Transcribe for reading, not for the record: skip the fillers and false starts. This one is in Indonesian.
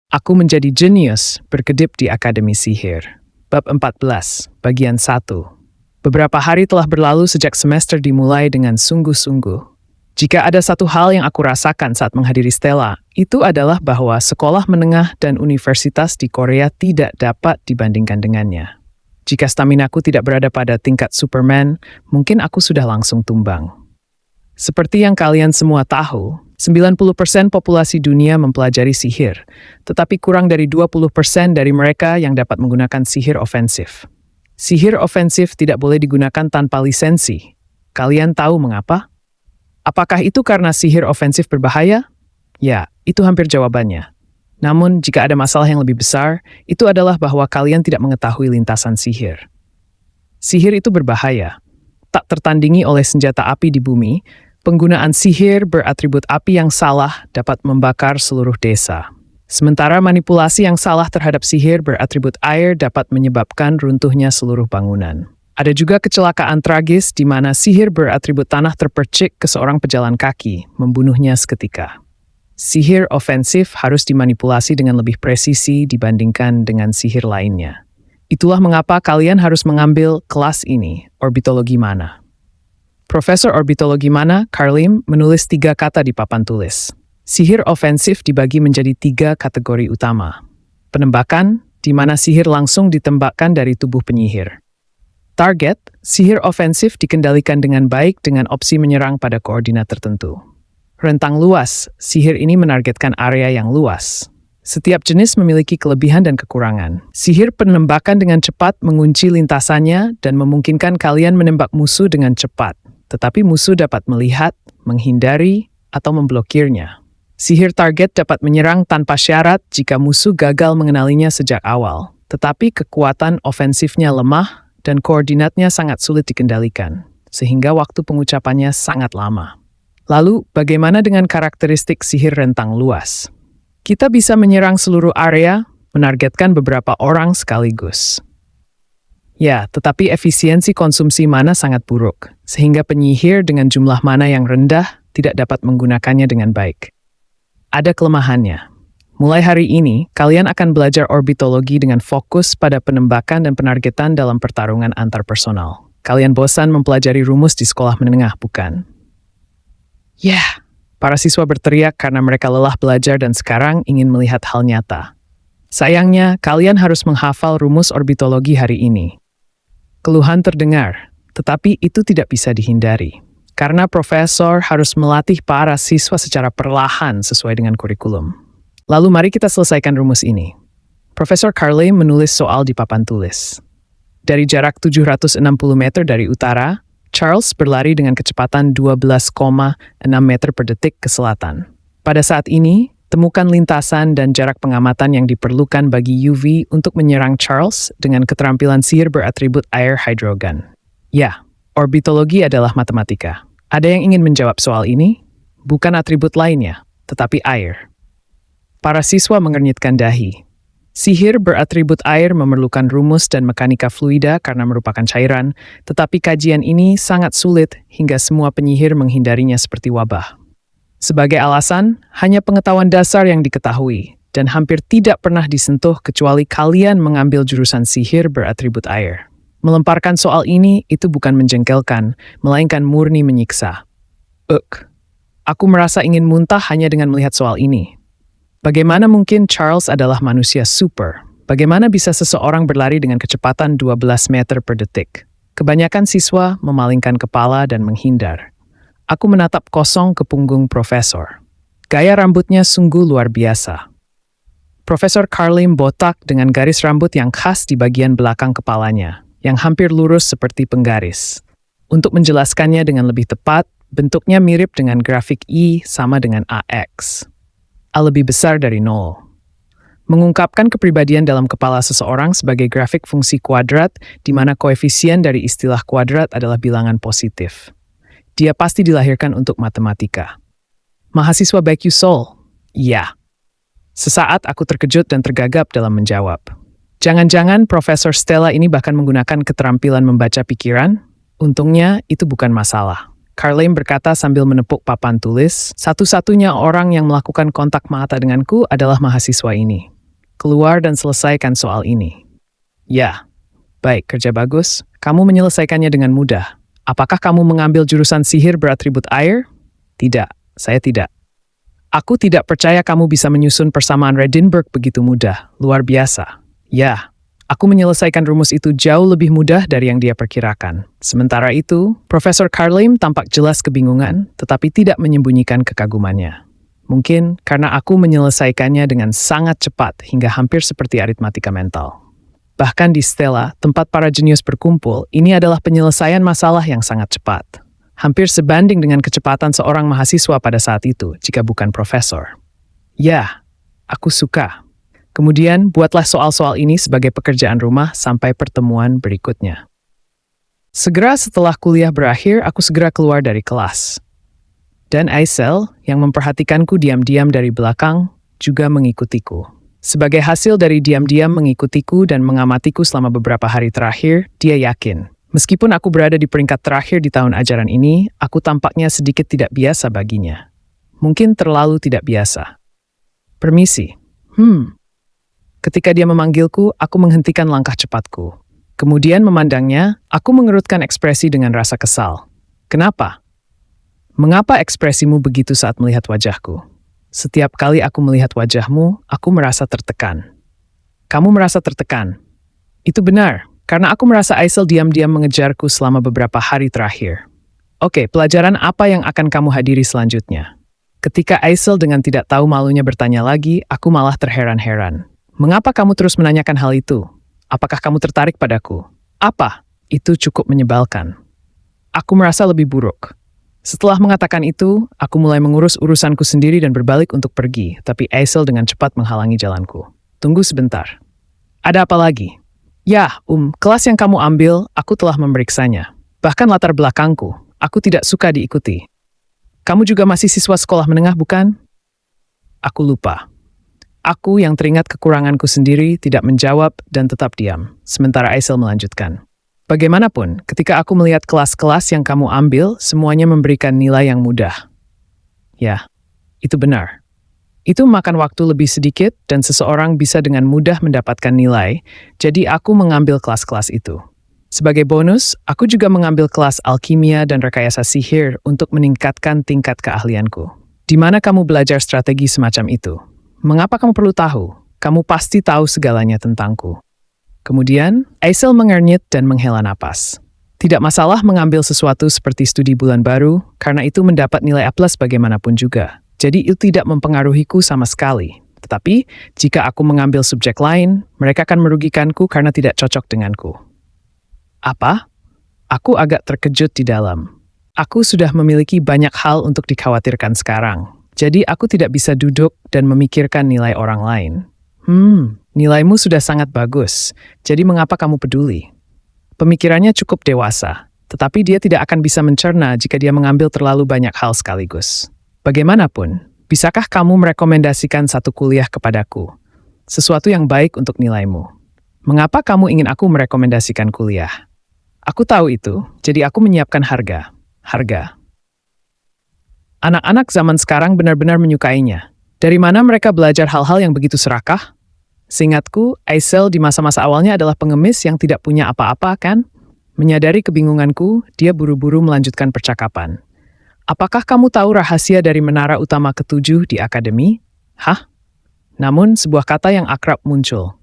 Aku menjadi jenius berkedip di Akademi Sihir. Bab 14, bagian 1. Beberapa hari telah berlalu sejak semester dimulai dengan sungguh-sungguh. Jika ada satu hal yang aku rasakan saat menghadiri Stella, itu adalah bahwa sekolah menengah dan universitas di Korea tidak dapat dibandingkan dengannya. Jika staminaku tidak berada pada tingkat Superman, mungkin aku sudah langsung tumbang. Seperti yang kalian semua tahu, 90% populasi dunia mempelajari sihir, tetapi kurang dari 20% dari mereka yang dapat menggunakan sihir ofensif. Sihir ofensif tidak boleh digunakan tanpa lisensi. Kalian tahu mengapa? Apakah itu karena sihir ofensif berbahaya? Ya, itu hampir jawabannya. Namun, jika ada masalah yang lebih besar, itu adalah bahwa kalian tidak mengetahui lintasan sihir. Sihir itu berbahaya. Tak tertandingi oleh senjata api di bumi, penggunaan sihir beratribut api yang salah dapat membakar seluruh desa. Sementara manipulasi yang salah terhadap sihir beratribut air dapat menyebabkan runtuhnya seluruh bangunan. Ada juga kecelakaan tragis di mana sihir beratribut tanah terpercik ke seorang pejalan kaki, membunuhnya seketika. Sihir ofensif harus dimanipulasi dengan lebih presisi dibandingkan dengan sihir lainnya. Itulah mengapa kalian harus mengambil kelas ini, orbitologi mana. Profesor orbitologi mana, Carlim, menulis 3 kata di papan tulis. Sihir ofensif dibagi menjadi 3 kategori utama. Penembakan, di mana sihir langsung ditembakkan dari tubuh penyihir. Target, sihir ofensif dikendalikan dengan baik dengan opsi menyerang pada koordinat tertentu. Rentang luas, sihir ini menargetkan area yang luas. Setiap jenis memiliki kelebihan dan kekurangan. Sihir penembakan dengan cepat mengunci lintasannya dan memungkinkan kalian menembak musuh dengan cepat. Tetapi musuh dapat melihat, menghindari, atau memblokirnya. Sihir target dapat menyerang tanpa syarat jika musuh gagal mengenalinya sejak awal. Tetapi kekuatan ofensifnya lemah dan koordinatnya sangat sulit dikendalikan, sehingga waktu pengucapannya sangat lama. Lalu, bagaimana dengan karakteristik sihir rentang luas? Kita bisa menyerang seluruh area, menargetkan beberapa orang sekaligus. Ya, tetapi efisiensi konsumsi mana sangat buruk, sehingga penyihir dengan jumlah mana yang rendah tidak dapat menggunakannya dengan baik. Ada kelemahannya. Mulai hari ini, kalian akan belajar orbitologi dengan fokus pada penembakan dan penargetan dalam pertarungan antar personal. Kalian bosan mempelajari rumus di sekolah menengah, bukan? Ya, para siswa berteriak karena mereka lelah belajar dan sekarang ingin melihat hal nyata. Sayangnya, kalian harus menghafal rumus orbitologi hari ini. Keluhan terdengar, tetapi itu tidak bisa dihindari. Karena profesor harus melatih para siswa secara perlahan sesuai dengan kurikulum. Lalu mari kita selesaikan rumus ini. Profesor Carlim menulis soal di papan tulis. Dari jarak 760 meter dari utara, Charles berlari dengan kecepatan 12,6 meter per detik ke selatan. Pada saat ini, temukan lintasan dan jarak pengamatan yang diperlukan bagi UV untuk menyerang Charles dengan keterampilan sihir beratribut air hidrogen. Ya, orbitologi adalah matematika. Ada yang ingin menjawab soal ini? Bukan atribut lainnya, tetapi air. Para siswa mengernyitkan dahi. Sihir beratribut air memerlukan rumus dan mekanika fluida karena merupakan cairan, tetapi kajian ini sangat sulit hingga semua penyihir menghindarinya seperti wabah. Sebagai alasan, hanya pengetahuan dasar yang diketahui, dan hampir tidak pernah disentuh kecuali kalian mengambil jurusan sihir beratribut air. Melemparkan soal ini itu bukan menjengkelkan, melainkan murni menyiksa. Aku merasa ingin muntah hanya dengan melihat soal ini. Bagaimana mungkin Charles adalah manusia super? Bagaimana bisa seseorang berlari dengan kecepatan 12 meter per detik? Kebanyakan siswa memalingkan kepala dan menghindar. Aku menatap kosong ke punggung profesor. Gaya rambutnya sungguh luar biasa. Profesor Carlim botak dengan garis rambut yang khas di bagian belakang kepalanya, yang hampir lurus seperti penggaris. Untuk menjelaskannya dengan lebih tepat, bentuknya mirip dengan grafik I sama dengan AX. A lebih besar dari 0. Mengungkapkan kepribadian dalam kepala seseorang sebagai grafik fungsi kuadrat, di mana koefisien dari istilah kuadrat adalah bilangan positif. Dia pasti dilahirkan untuk matematika. Mahasiswa BQ Seoul? Ya. Sesaat aku terkejut dan tergagap dalam menjawab. Jangan-jangan Profesor Stella ini bahkan menggunakan keterampilan membaca pikiran? Untungnya, itu bukan masalah. Carlim berkata sambil menepuk papan tulis, satu-satunya orang yang melakukan kontak mata denganku adalah mahasiswa ini. Keluar dan selesaikan soal ini. Ya, baik, kerja bagus. Kamu menyelesaikannya dengan mudah. Apakah kamu mengambil jurusan sihir beratribut air? Tidak, saya tidak. Aku tidak percaya kamu bisa menyusun persamaan Redinberg begitu mudah. Luar biasa. Ya, aku menyelesaikan rumus itu jauh lebih mudah dari yang dia perkirakan. Sementara itu, Profesor Carlim tampak jelas kebingungan, tetapi tidak menyembunyikan kekagumannya. Mungkin karena aku menyelesaikannya dengan sangat cepat hingga hampir seperti aritmatika mental. Bahkan di Stella, tempat para jenius berkumpul, ini adalah penyelesaian masalah yang sangat cepat. Hampir sebanding dengan kecepatan seorang mahasiswa pada saat itu, jika bukan profesor. Ya, aku suka. Kemudian, buatlah soal-soal ini sebagai pekerjaan rumah sampai pertemuan berikutnya. Segera setelah kuliah berakhir, aku segera keluar dari kelas. Dan Aisel, yang memperhatikanku diam-diam dari belakang, juga mengikutiku. Sebagai hasil dari diam-diam mengikutiku dan mengamatiku selama beberapa hari terakhir, dia yakin. Meskipun aku berada di peringkat terakhir di tahun ajaran ini, aku tampaknya sedikit tidak biasa baginya. Mungkin terlalu tidak biasa. Permisi. Ketika dia memanggilku, aku menghentikan langkah cepatku. Kemudian memandangnya, aku mengerutkan ekspresi dengan rasa kesal. Kenapa? Mengapa ekspresimu begitu saat melihat wajahku? Setiap kali aku melihat wajahmu, aku merasa tertekan. Kamu merasa tertekan? Itu benar, karena aku merasa Aisel diam-diam mengejarku selama beberapa hari terakhir. Oke, pelajaran apa yang akan kamu hadiri selanjutnya? Ketika Aisel dengan tidak tahu malunya bertanya lagi, aku malah terheran-heran. Mengapa kamu terus menanyakan hal itu? Apakah kamu tertarik padaku? Apa? Itu cukup menyebalkan. Aku merasa lebih buruk. Setelah mengatakan itu, aku mulai mengurus urusanku sendiri dan berbalik untuk pergi, tapi Aisel dengan cepat menghalangi jalanku. Tunggu sebentar. Ada apa lagi? Ya, kelas yang kamu ambil, aku telah memeriksanya. Bahkan latar belakangku, aku tidak suka diikuti. Kamu juga masih siswa sekolah menengah, bukan? Aku lupa. Aku yang teringat kekuranganku sendiri tidak menjawab dan tetap diam, sementara Aisel melanjutkan. Bagaimanapun, ketika aku melihat kelas-kelas yang kamu ambil, semuanya memberikan nilai yang mudah. Ya, itu benar. Itu memakan waktu lebih sedikit dan seseorang bisa dengan mudah mendapatkan nilai, jadi aku mengambil kelas-kelas itu. Sebagai bonus, aku juga mengambil kelas alkimia dan rekayasa sihir untuk meningkatkan tingkat keahlianku. Di mana kamu belajar strategi semacam itu? Mengapa kamu perlu tahu? Kamu pasti tahu segalanya tentangku. Kemudian, Aisel mengernyit dan menghela napas. Tidak masalah mengambil sesuatu seperti studi bulan baru, karena itu mendapat nilai A+ bagaimanapun juga. Jadi itu tidak mempengaruhiku sama sekali. Tetapi, jika aku mengambil subjek lain, mereka akan merugikanku karena tidak cocok denganku. Apa? Aku agak terkejut di dalam. Aku sudah memiliki banyak hal untuk dikhawatirkan sekarang. Jadi aku tidak bisa duduk dan memikirkan nilai orang lain. Nilaimu sudah sangat bagus, jadi mengapa kamu peduli? Pemikirannya cukup dewasa, tetapi dia tidak akan bisa mencerna jika dia mengambil terlalu banyak hal sekaligus. Bagaimanapun, bisakah kamu merekomendasikan satu kuliah kepadaku? Sesuatu yang baik untuk nilaimu. Mengapa kamu ingin aku merekomendasikan kuliah? Aku tahu itu, jadi aku menyiapkan harga. Anak-anak zaman sekarang benar-benar menyukainya. Dari mana mereka belajar hal-hal yang begitu serakah? Seingatku, Aisel di masa-masa awalnya adalah pengemis yang tidak punya apa-apa, kan? Menyadari kebingunganku, dia buru-buru melanjutkan percakapan. Apakah kamu tahu rahasia dari menara utama ke-7 di akademi? Hah? Namun, sebuah kata yang akrab muncul.